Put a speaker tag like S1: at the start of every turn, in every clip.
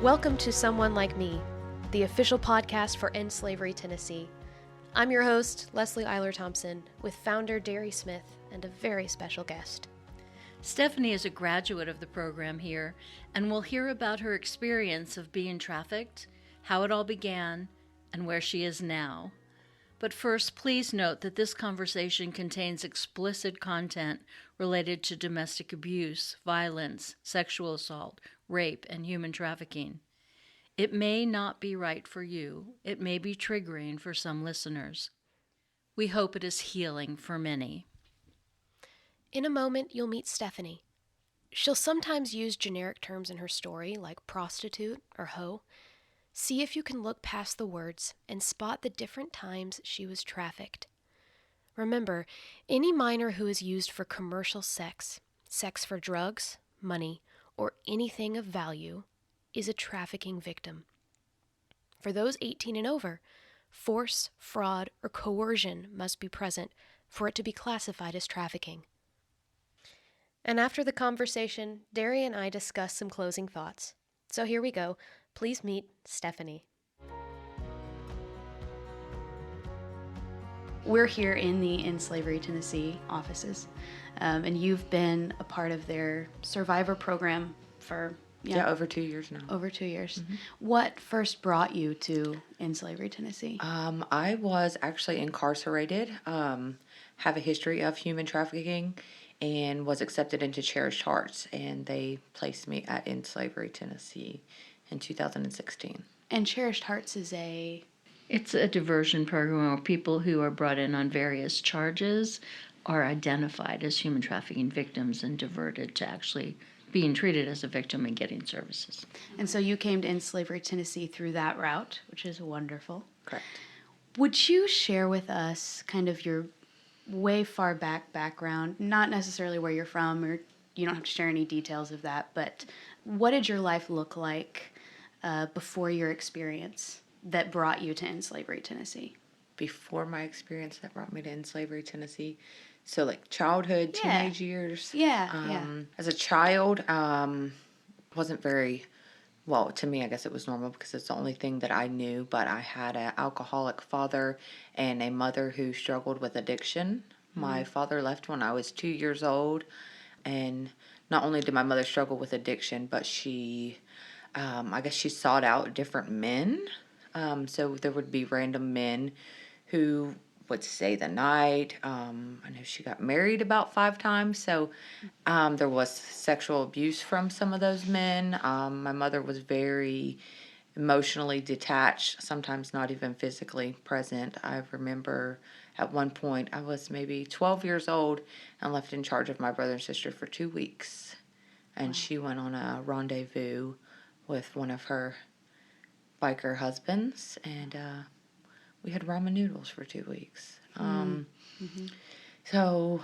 S1: Welcome to Someone Like Me, the official podcast for End Slavery Tennessee. I'm your host, Leslie Eiler-Thompson, with founder Derry Smith and a very special guest.
S2: Stephanie is a graduate of the program here, and we'll hear about her experience of being trafficked, how it all began, and where she is now. But first, please note that this conversation contains explicit content related to domestic abuse, violence, sexual assault, rape, and human trafficking. It may not be right for you. It may be triggering for some listeners. We hope it is healing for many.
S1: In a moment, you'll meet Stephanie. She'll sometimes use generic terms in her story, like prostitute or hoe. See if you can look past the words and spot the different times she was trafficked. Remember, any minor who is used for commercial sex, sex for drugs, money, or anything of value, is a trafficking victim. For those 18 and over, force, fraud, or coercion must be present for it to be classified as trafficking. And after the conversation, Derry and I discuss some closing thoughts. So here we go. Please meet Stephanie.
S3: We're here in the End Slavery Tennessee offices, and you've been a part of their survivor program for
S4: over 2 years now.
S3: Over 2 years. Mm-hmm. What first brought you to End Slavery Tennessee?
S4: I was actually incarcerated, have a history of human trafficking, and was accepted into Cherished Hearts, and they placed me at End Slavery Tennessee in 2016.
S3: And Cherished Hearts is
S2: It's a diversion program where people who are brought in on various charges are identified as human trafficking victims and diverted to actually being treated as a victim and getting services.
S3: And so you came to End Slavery Tennessee through that route, which is wonderful.
S4: Correct.
S3: Would you share with us kind of your way far back background, not necessarily where you're from, or you don't have to share any details of that, but what did your life look like before your experience that brought you to End Slavery Tennessee?
S4: Before my experience that brought me to End Slavery Tennessee, so like childhood, teenage years.
S3: Yeah.
S4: As a child, wasn't very, well, to me, I guess it was normal because it's the only thing that I knew, but I had an alcoholic father and a mother who struggled with addiction. Mm-hmm. My father left when I was 2 years old, and not only did my mother struggle with addiction, but she, I guess she sought out different men. So there would be random men who would stay the night. I know she got married about 5 times, so there was sexual abuse from some of those men. My mother was very emotionally detached, sometimes not even physically present. I remember at one point I was maybe 12 years old and left in charge of my brother and sister for 2 weeks. And wow. She went on a rendezvous with one of her biker husbands, and we had ramen noodles for 2 weeks. So...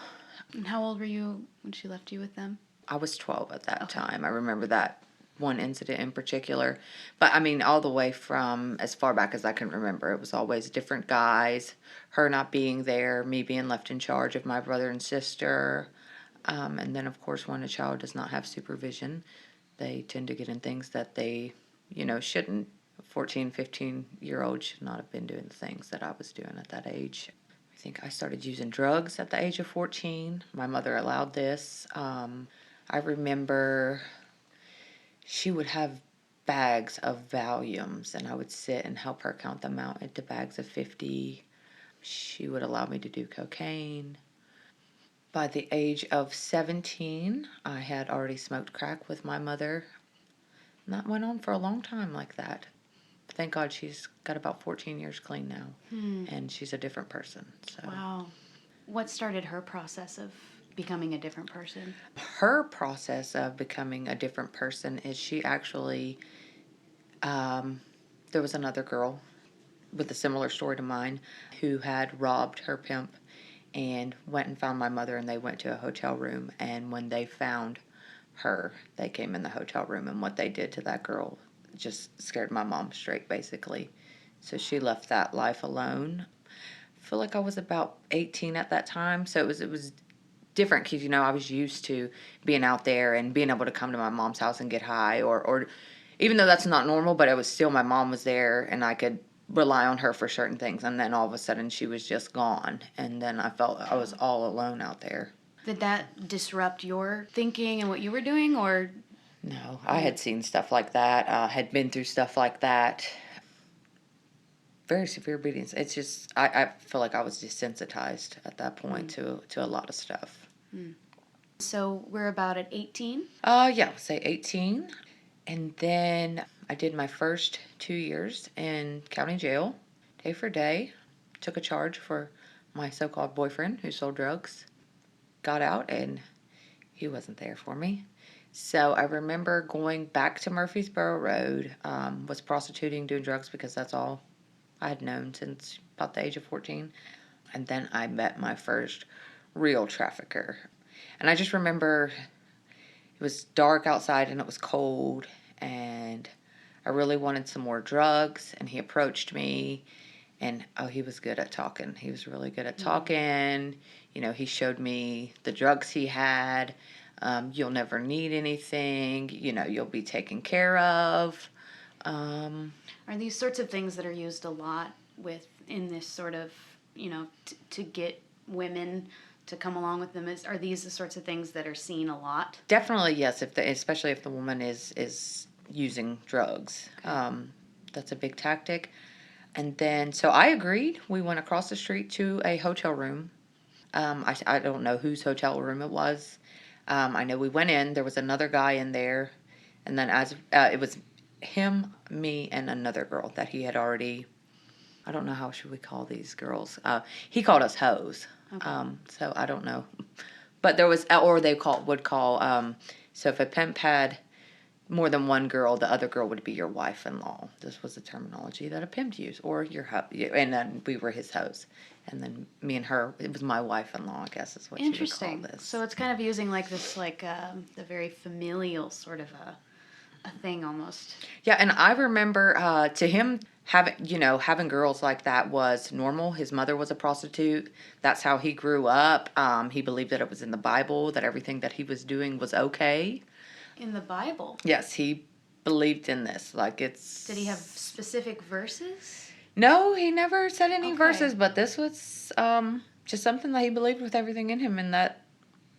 S3: And how old were you when she left you with them?
S4: I was 12 at that time. I remember that one incident in particular. But, I mean, all the way from as far back as I can remember, it was always different guys, her not being there, me being left in charge of my brother and sister. And then, of course, when a child does not have supervision, they tend to get in things that they, shouldn't. 14, 15-year-old should not have been doing the things that I was doing at that age. I think I started using drugs at the age of 14. My mother allowed this. I remember she would have bags of Valiums, and I would sit and help her count them out into bags of 50. She would allow me to do cocaine. By the age of 17, I had already smoked crack with my mother. And that went on for a long time like that. Thank God she's got about 14 years clean now, and she's a different person. So.
S3: Wow. What started her process of becoming a different person?
S4: Her process of becoming a different person is she actually, there was another girl with a similar story to mine who had robbed her pimp and went and found my mother, and they went to a hotel room, and when they found her, they came in the hotel room, and what they did to that girl just scared my mom straight, basically. So she left that life alone. I feel like I was about 18 at that time, so it was different because, I was used to being out there and being able to come to my mom's house and get high or even though that's not normal, but it was still, my mom was there and I could rely on her for certain things. And then all of a sudden she was just gone. And then I felt I was all alone out there.
S3: Did that disrupt your thinking and what you were doing, or?
S4: No, I had seen stuff like that, had been through stuff like that. Very severe beatings. It's just, I feel like I was desensitized at that point to a lot of stuff.
S3: So we're about at 18?
S4: Yeah, say 18. And then I did my first 2 years in county jail, day for day. Took a charge for my so-called boyfriend who sold drugs. Got out and he wasn't there for me. So I remember going back to Murfreesboro Road, was prostituting, doing drugs because that's all I had known since about the age of 14. And then I met my first real trafficker. And I just remember it was dark outside and it was cold and I really wanted some more drugs, and he approached me and he was good at talking. He was really good at talking. You know, he showed me the drugs he had. You'll never need anything. You know, you'll be taken care of.
S3: Are these sorts of things that are used a lot in this sort of, to get women to come along with them? Are these the sorts of things that are seen a lot?
S4: Definitely, yes. Especially if the woman is using drugs, that's a big tactic. And then, so I agreed. We went across the street to a hotel room. I don't know whose hotel room it was. I know we went in. There was another guy in there, and then it was him, me, and another girl that he had already. I don't know, how should we call these girls? He called us hoes. Okay. So I don't know, but there was, or they would call. So if a pimp had more than one girl, the other girl would be your wife-in-law. This was the terminology that a pimp used, or your and then we were his hoes. And then me and her, it was my wife-in-law, I guess is what you would call this.
S3: So it's kind of using like this, the very familial sort of a thing almost.
S4: Yeah, and I remember to him having girls like that was normal. His mother was a prostitute. That's how he grew up. He believed that it was in the Bible, that everything that he was doing was okay.
S3: In the Bible?
S4: Yes, he believed in this.
S3: Did he have specific verses?
S4: No, he never said any verses, but this was just something that he believed with everything in him, and that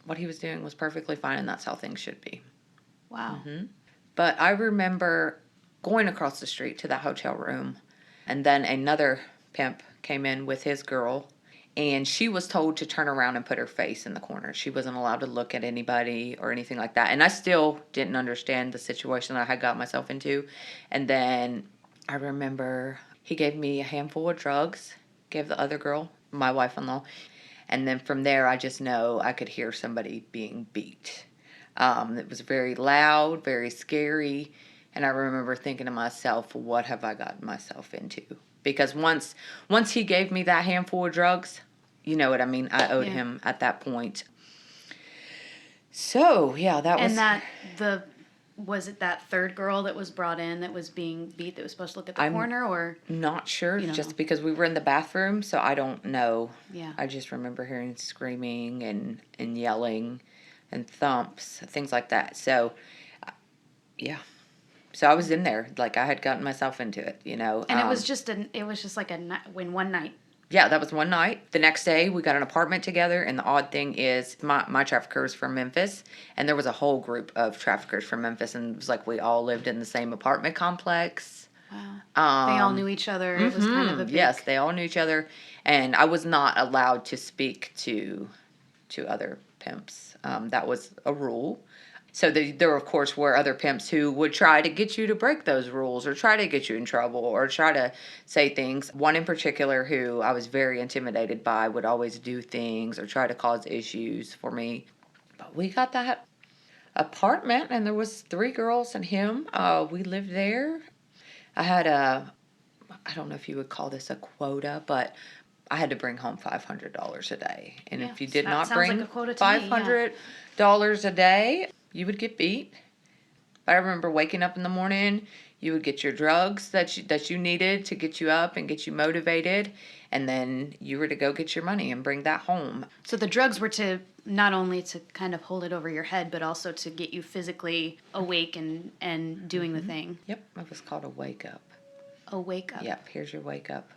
S4: what he was doing was perfectly fine, and that's how things should be.
S3: Wow.
S4: Mm-hmm. But I remember going across the street to that hotel room, and then another pimp came in with his girl, and she was told to turn around and put her face in the corner. She wasn't allowed to look at anybody or anything like that. And I still didn't understand the situation that I had got myself into. And then I remember he gave me a handful of drugs, gave the other girl, my wife-in-law. And then from there, I just know I could hear somebody being beat. It was very loud, very scary. And I remember thinking to myself, what have I gotten myself into? Because once he gave me that handful of drugs, you know what I mean? I owed him at that point. So, yeah, that was...
S3: And was it that third girl that was brought in that was being beat that was supposed to look at the corner, or?
S4: Not sure, just because we were in the bathroom, so I don't know.
S3: Yeah.
S4: I just remember hearing screaming and yelling and thumps, things like that. So, yeah. So I was in there, I had gotten myself into it,
S3: And it was just like one night.
S4: Yeah, that was one night. The next day, we got an apartment together, and the odd thing is, my trafficker is from Memphis, and there was a whole group of traffickers from Memphis, and it was like we all lived in the same apartment complex.
S3: Wow. They all knew each other. It was kind of a big...
S4: Yes, they all knew each other, and I was not allowed to speak to other pimps. That was a rule. So there, of course, were other pimps who would try to get you to break those rules or try to get you in trouble or try to say things. One in particular who I was very intimidated by would always do things or try to cause issues for me. But we got that apartment, and there was 3 girls and him. We lived there. I had I don't know if you would call this a quota, but I had to bring home $500 a day. And if you did not bring $500 a day, you would get beat But I remember waking up in the morning, you would get your drugs that you needed to get you up and get you motivated, and then you were to go get your money and bring that home.
S3: So the drugs were to not only to kind of hold it over your head, but also to get you physically awake and doing the thing.
S4: Yep, it was called a wake up.
S3: A wake up.
S4: Yep, here's your wake up.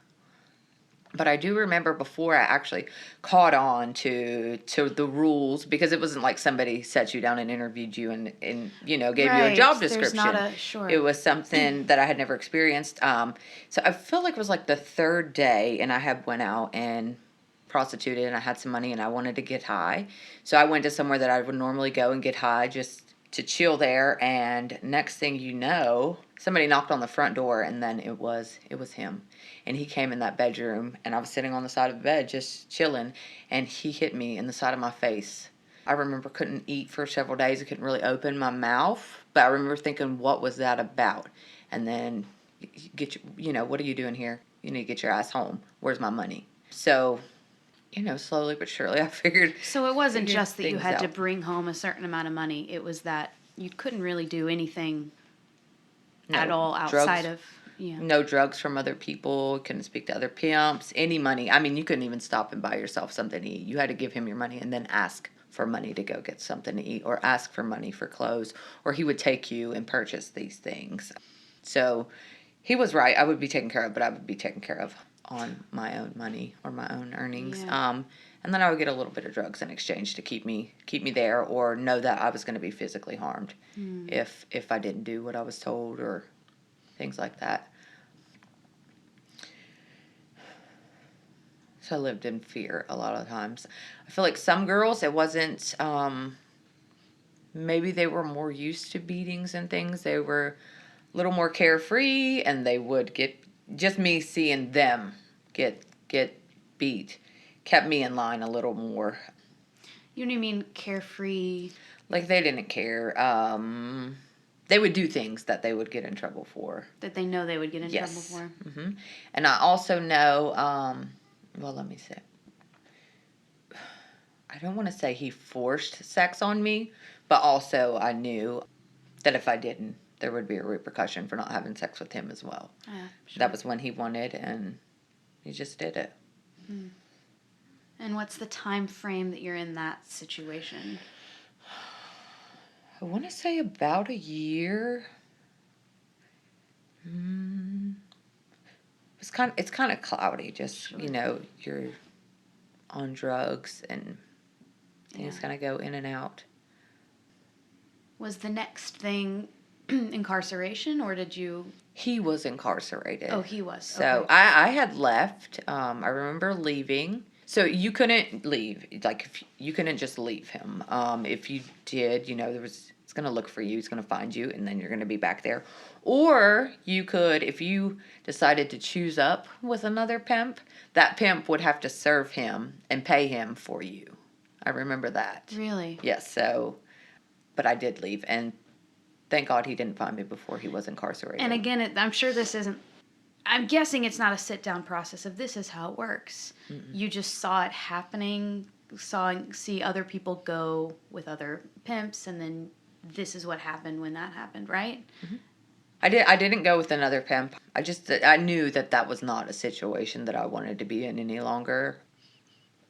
S4: But I do remember before I actually caught on to the rules, because it wasn't like somebody sat you down and interviewed you and gave you a job description.
S3: There's not a, sure.
S4: It was something that I had never experienced. So I feel like it was like the third day, and I had went out and prostituted, and I had some money, and I wanted to get high. So I went to somewhere that I would normally go and get high just to chill there, and next thing you know, somebody knocked on the front door, and then it was him. And he came in that bedroom, and I was sitting on the side of the bed just chilling, and he hit me in the side of my face. I remember couldn't eat for several days. I couldn't really open my mouth, but I remember thinking, what was that about? And then, what are you doing here? You need to get your ass home. Where's my money? So, slowly but surely I figured.
S3: So it wasn't just that you had to
S4: out.
S3: bring home a certain amount of money. It was that you couldn't really do anything
S4: No,
S3: at all outside
S4: drugs.
S3: of, yeah.
S4: No drugs from other people. Couldn't speak to other pimps. Any money. I mean, you couldn't even stop and buy yourself something to eat. You had to give him your money and then ask for money to go get something to eat, or ask for money for clothes, or he would take you and purchase these things. So he was right. I would be taken care of, but I would be taken care of on my own money or my own earnings.
S3: Yeah.
S4: And then I would get a little bit of drugs in exchange to keep me there, or know that I was going to be physically harmed if I didn't do what I was told, or things like that. So I lived in fear a lot of times. I feel like some girls, it wasn't, maybe they were more used to beatings and things. They were a little more carefree, and they would get, just me seeing them get beat kept me in line a little more.
S3: You know what I mean? Carefree.
S4: Like, they didn't care. They would do things that they would get in trouble for.
S3: That they know they would get in trouble
S4: Yes.
S3: for.
S4: Mm-hmm. And I also know, let me say. I don't want to say he forced sex on me, but also I knew that if I didn't, there would be a repercussion for not having sex with him as well.
S3: Yeah, sure.
S4: That was when he wanted, and he just did it.
S3: And what's the time frame that you're in that situation?
S4: I want to say about a year. It's kind of cloudy. Just
S3: Sure.
S4: You're on drugs, and things kind of go in and out.
S3: Was the next thing incarceration, or did you...
S4: He was incarcerated.
S3: Oh, he was.
S4: So
S3: Okay.
S4: I had left. I remember leaving. So you couldn't leave. Like, if you couldn't just leave him. If you did, it's going to look for you. It's going to find you, and then you're going to be back there. Or you could, if you decided to choose up with another pimp, that pimp would have to serve him and pay him for you. I remember that.
S3: Really?
S4: Yes. So, but I did leave, and thank God he didn't find me before he was incarcerated.
S3: And again, I'm sure this isn't... I'm guessing it's not a sit-down process of this is how it works. You just saw it happening, see other people go with other pimps, and then this is what happened when that happened, right?
S4: I didn't go with another pimp. I knew that was not a situation that I wanted to be in any longer,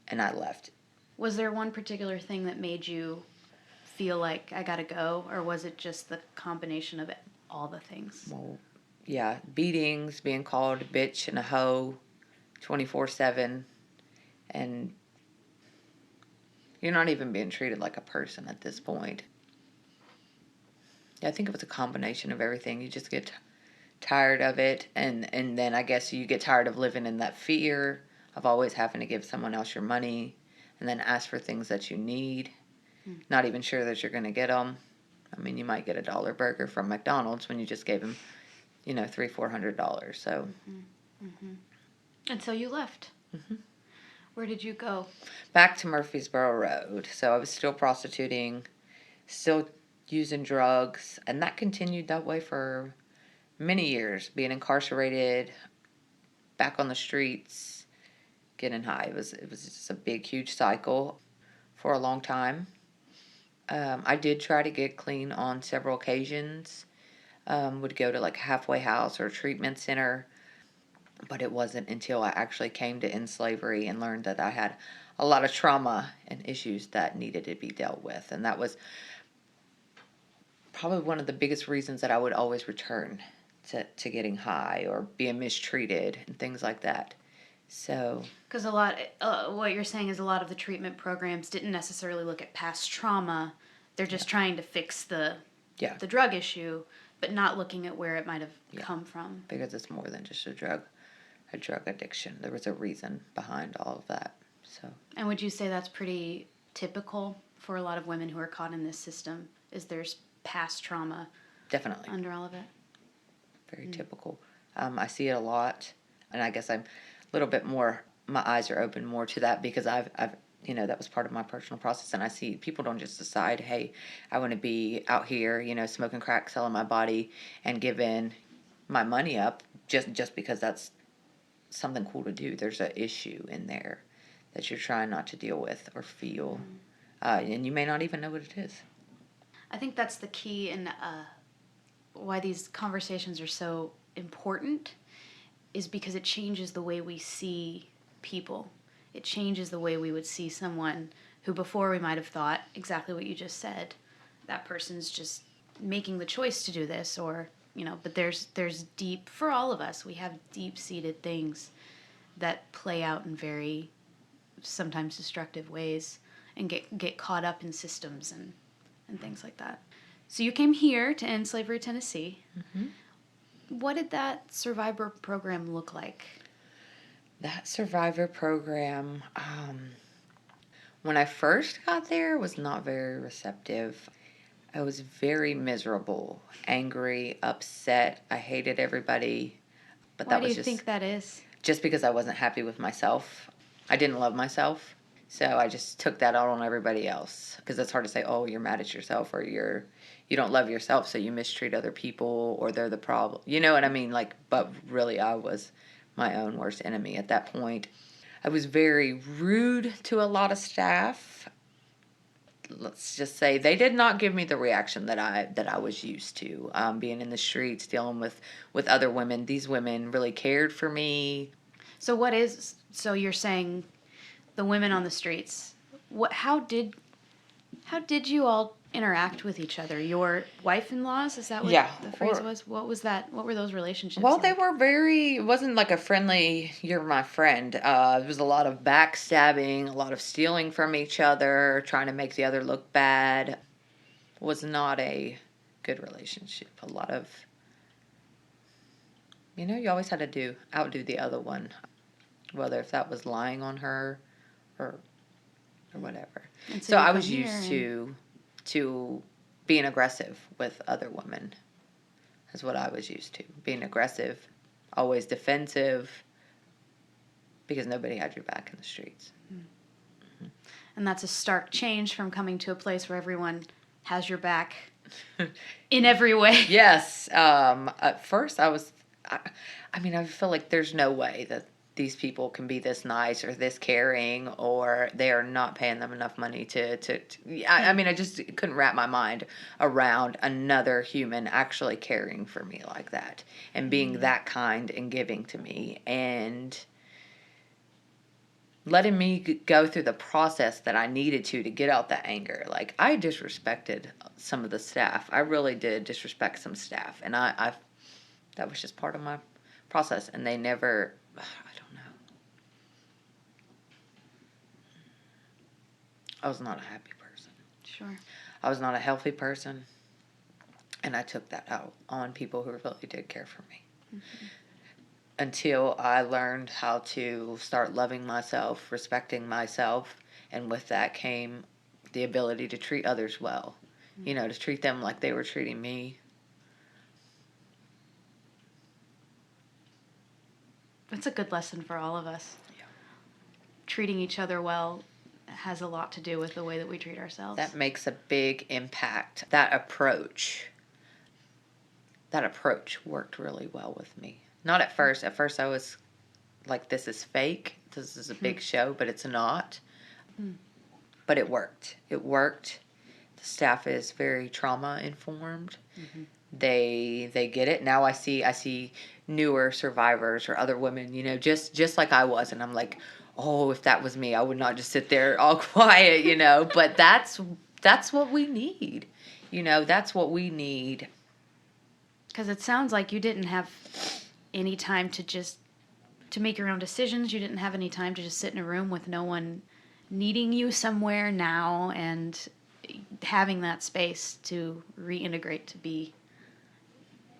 S4: and I left.
S3: Was there one particular thing that made you feel like I gotta go, or was it just the combination of all the things?
S4: Well, yeah, beatings, being called a bitch and a hoe 24/7, and you're not even being treated like a person at this point. Yeah, I think it was a combination of everything. You just get tired of it, and then I guess you get tired of living in that fear of always having to give someone else your money, and then ask for things that you need, not even sure that you're going to get them. I mean, you might get a dollar burger from McDonald's when you just gave them, $300-400. So.
S3: And so you left. Where did you go?
S4: Back to Murfreesboro Road. So I was still prostituting, still using drugs, and that continued that way for many years, being incarcerated, back on the streets, getting high. It was just a big, huge cycle for a long time. I did try to get clean on several occasions. Would go to like a halfway house or a treatment center, but it wasn't until I actually came to end slavery and learned that I had a lot of trauma and issues that needed to be dealt with. And that was probably one of the biggest reasons that I would always return to getting high or being mistreated and things like that. So,
S3: Because what you're saying is a lot of the treatment programs didn't necessarily look at past trauma. They're just trying to fix the drug issue, but not looking at where it might have come from.
S4: because it's more than just a drug addiction. There was a reason behind all of that. So,
S3: And would you say that's pretty typical for a lot of women who are caught in this system? Is there's past trauma
S4: definitely.
S3: under all of it?
S4: Very typical. I see it a lot, and I guess I'm a little bit more, my eyes are open more to that because I've that was part of my personal process, and I see people don't just decide, hey, I want to be out here, smoking crack, selling my body, and giving my money up just because that's something cool to do. There's an issue in there that you're trying not to deal with or feel, and you may not even know what it is.
S3: I think that's the key in why these conversations are so important is because it changes the way we see people. It changes the way we would see someone who before we might have thought exactly what you just said. That person's just making the choice to do this or, but there's deep, for all of us, we have deep-seated things that play out in very sometimes destructive ways and get caught up in systems and things like that. So you came here to end slavery, Tennessee.
S4: Mm-hmm.
S3: What did that survivor program look like?
S4: That survivor program, when I first got there, was not very receptive. I was very miserable, angry, upset. I hated everybody. But
S3: Why
S4: that was
S3: do you think that is?
S4: just because I wasn't happy with myself. I didn't love myself. So I just took that out on everybody else. Because it's hard to say, oh, you're mad at yourself or you don't love yourself, so you mistreat other people or they're the problem. You know what I mean? But really I was my own worst enemy at that point. I was very rude to a lot of staff. Let's just say they did not give me the reaction that I was used to. Being in the streets, dealing with other women. These women really cared for me.
S3: So you're saying the women on the streets. How did you all interact with each other? Your wife-in-laws? Is that what the phrase was? What was that? What were those relationships
S4: Well,
S3: like?
S4: they were it wasn't like a friendly, you're my friend. There was a lot of backstabbing, a lot of stealing from each other, trying to make the other look bad. It was not a good relationship. A lot of, you always had to outdo the other one, whether if that was lying on her or whatever.
S3: And
S4: So
S3: you
S4: I
S3: come
S4: was
S3: here
S4: used to being aggressive with other women. That's what I was used to. Being aggressive, always defensive, because nobody had your back in the streets.
S3: and that's a stark change from coming to a place where everyone has your back in every way.
S4: Yes. At first I feel like there's no way that these people can be this nice or this caring, or they are not paying them enough money I just couldn't wrap my mind around another human actually caring for me like that and being that kind and giving to me and letting me go through the process that I needed to get out the anger. Like, I disrespected some of the staff. I really did disrespect some staff, and I that was just part of my process, and they never, I don't know. I was not a happy person.
S3: Sure.
S4: I was not a healthy person, and I took that out on people who really did care for me. Mm-hmm. Until I learned how to start loving myself, respecting myself, and with that came the ability to treat others well. Mm-hmm. To treat them like they were treating me.
S3: It's a good lesson for all of us.
S4: Yeah.
S3: Treating each other well has a lot to do with the way that we treat ourselves.
S4: That makes a big impact. That approach worked really well with me. Not at first. At first I was like, this is fake. This is a big show, but it's not. But it worked. It worked. The staff is very trauma informed. They get it. Now I see newer survivors or other women, just like I was, and I'm like, oh, if that was me, I would not just sit there all quiet. But that's what we need. That's what we need.
S3: Because it sounds like you didn't have any time to make your own decisions. You didn't have any time to just sit in a room with no one needing you somewhere now, and having that space to reintegrate to be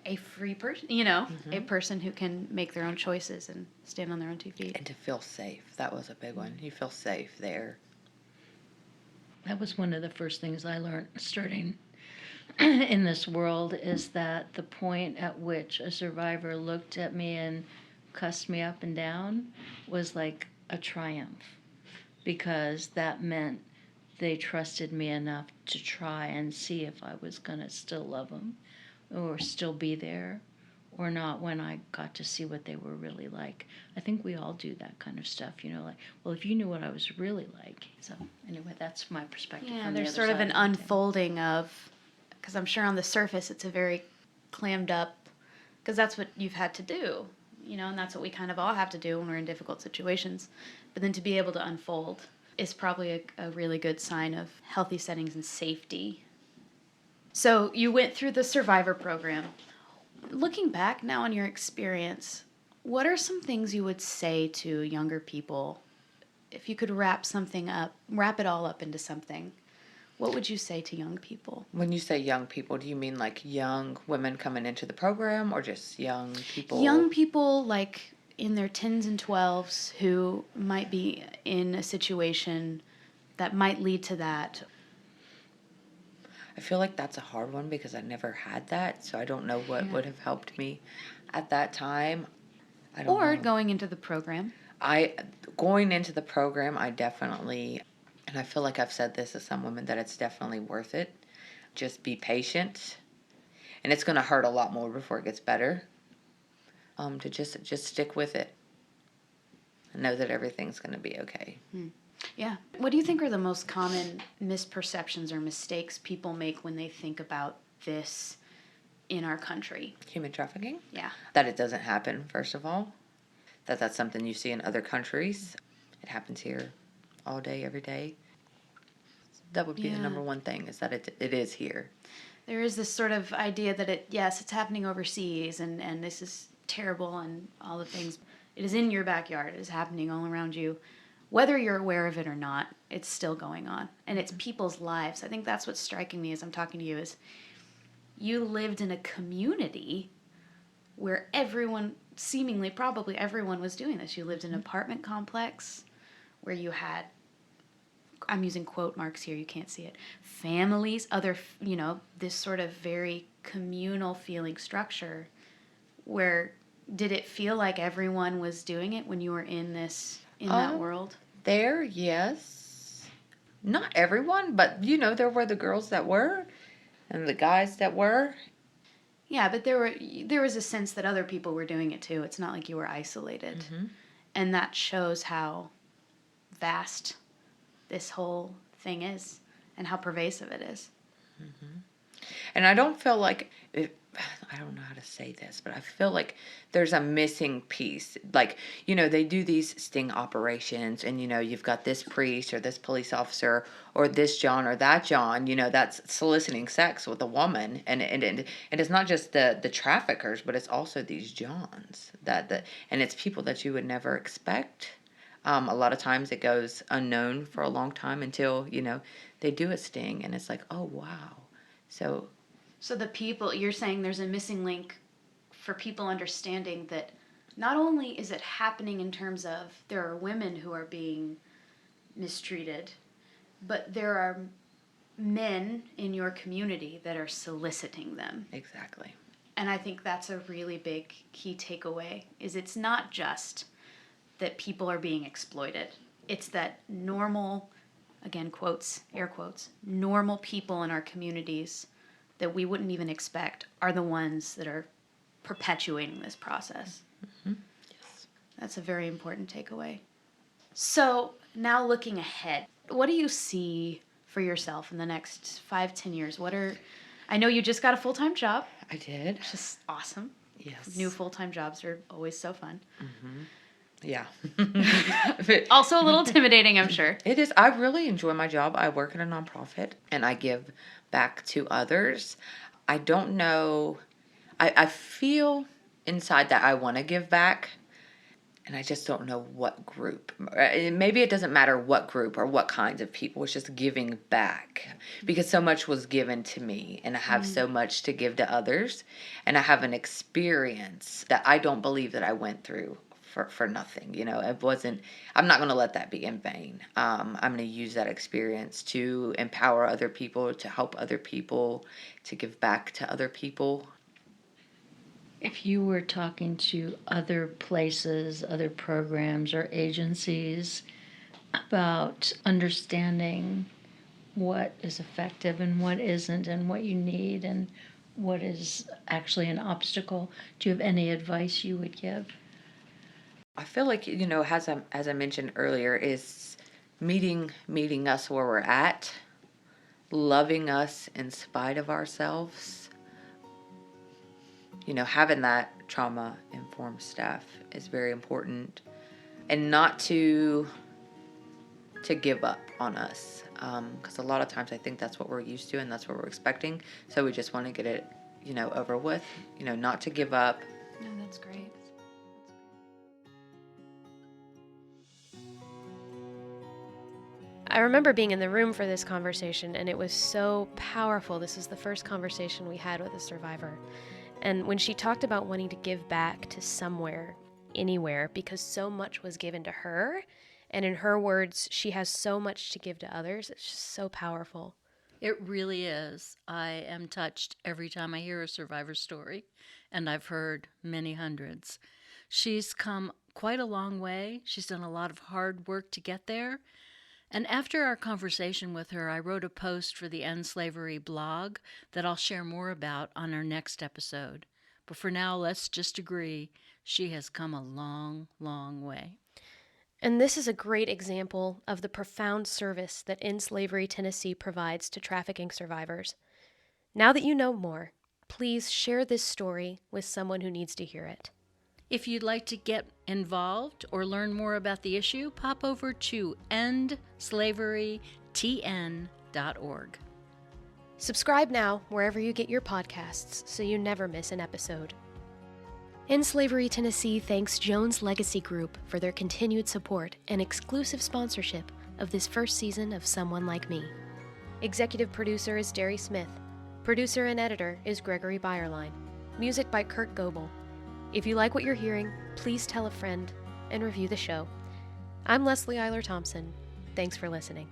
S3: a free person, a person who can make their own choices and stand on their own 2 feet.
S4: And to feel safe. That was a big one. You feel safe there.
S2: That was one of the first things I learned starting in this world, is that the point at which a survivor looked at me and cussed me up and down was like a triumph, because that meant they trusted me enough to try and see if I was going to still love them or still be there or not, when I got to see what they were really like. I think we all do that kind of stuff, like, well, if you knew what I was really like. So anyway, that's my perspective.
S3: Yeah,
S2: from
S3: there's
S2: the
S3: sort
S2: other
S3: of
S2: side
S3: an
S2: the table.
S3: unfolding of, because I'm sure on the surface it's a very clammed up, because that's what you've had to do, and that's what we kind of all have to do when we're in difficult situations. But then to be able to unfold is probably a really good sign of healthy settings and safety. So you went through the Survivor program. Looking back now on your experience, what are some things you would say to younger people? If you could wrap it all up into something, what would you say to young people?
S4: When you say young people, do you mean like young women coming into the program, or just young people?
S3: Young people like in their 10s and 12s who might be in a situation that might lead to that.
S4: I feel like that's a hard one because I never had that, so I don't know what would have helped me at that time. I don't know.
S3: Going into the program.
S4: Going into the program, I definitely, and I feel like I've said this to some women, that it's definitely worth it. Just be patient, and it's going to hurt a lot more before it gets better. To just stick with it and know that everything's going to be okay.
S3: Yeah. What do you think are the most common misperceptions or mistakes people make when they think about this in our country?
S4: Human trafficking?
S3: Yeah.
S4: That it doesn't happen, first of all. That's something you see in other countries. It happens here all day, every day. That would be the number one thing, is that it is here.
S3: There is this sort of idea that it's happening overseas and this is terrible and all the things. It is in your backyard. It is happening all around you. Whether you're aware of it or not, it's still going on. And it's people's lives. I think that's what's striking me as I'm talking to you, is you lived in a community where seemingly probably everyone was doing this. You lived in an apartment complex where you had, I'm using quote marks here, you can't see it, families, this sort of very communal feeling structure. Where did it feel like everyone was doing it when you were in that world?
S4: There, yes. Not everyone, but there were the girls that were and the guys that were.
S3: Yeah, but there was a sense that other people were doing it too. It's not like you were isolated.
S4: Mm-hmm.
S3: And that shows how vast this whole thing is and how pervasive it is.
S4: Mm-hmm. And I don't feel like I don't know how to say this, but I feel like there's a missing piece. Like, they do these sting operations, and, you've got this priest or this police officer or this John or that John, that's soliciting sex with a woman. And it's not just the traffickers, but it's also these Johns. And it's people that you would never expect. A lot of times it goes unknown for a long time until, they do a sting, and it's like, oh, wow. So
S3: the people, you're saying there's a missing link for people understanding that not only is it happening in terms of there are women who are being mistreated, but there are men in your community that are soliciting them.
S4: Exactly.
S3: And I think that's a really big key takeaway, is it's not just that people are being exploited. It's that normal, again, quotes, air quotes, normal people in our communities that we wouldn't even expect are the ones that are perpetuating this process.
S4: Mm-hmm. Yes.
S3: That's a very important takeaway. So now looking ahead, what do you see for yourself in the next 5-10 years? I know you just got a full-time job,
S4: I did.
S3: which is awesome.
S4: Yes.
S3: New full-time jobs are always so fun.
S4: Yeah.
S3: Also a little intimidating, I'm sure.
S4: It is. I really enjoy my job. I work at a nonprofit and I give back to others. I don't know. I feel inside that I want to give back, and I just don't know what group. Maybe it doesn't matter what group or what kinds of people. It's just giving back, because so much was given to me and I have so much to give to others, and I have an experience that I don't believe that I went through for nothing. I'm not going to let that be in vain. I'm going to use that experience to empower other people, to help other people, to give back to other people.
S2: If you were talking to other places, other programs, or agencies about understanding what is effective and what isn't, and what you need and what is actually an obstacle, do you have any advice you would give?
S4: I feel like, as I mentioned earlier, is meeting us where we're at, loving us in spite of ourselves. Having that trauma-informed staff is very important, and not to give up on us, because a lot of times I think that's what we're used to and that's what we're expecting. So we just want to get it, over with. Not to give up.
S3: No, that's great.
S1: I remember being in the room for this conversation, and it was so powerful. This is the first conversation we had with a survivor. And when she talked about wanting to give back to somewhere, anywhere, because so much was given to her, and in her words, she has so much to give to others, it's just so powerful.
S2: It really is. I am touched every time I hear a survivor story, and I've heard many hundreds. She's come quite a long way. She's done a lot of hard work to get there. And after our conversation with her, I wrote a post for the End Slavery blog that I'll share more about on our next episode. But for now, let's just agree she has come a long, long way.
S1: And this is a great example of the profound service that End Slavery Tennessee provides to trafficking survivors. Now that you know more, please share this story with someone who needs to hear it.
S2: If you'd like to get involved or learn more about the issue, pop over to endslaverytn.org.
S1: Subscribe now wherever you get your podcasts so you never miss an episode. End Slavery Tennessee thanks Jones Legacy Group for their continued support and exclusive sponsorship of this first season of Someone Like Me. Executive producer is Derry Smith. Producer and editor is Gregory Byerline. Music by Kurt Goebel. If you like what you're hearing, please tell a friend and review the show. I'm Leslie Eiler Thompson. Thanks for listening.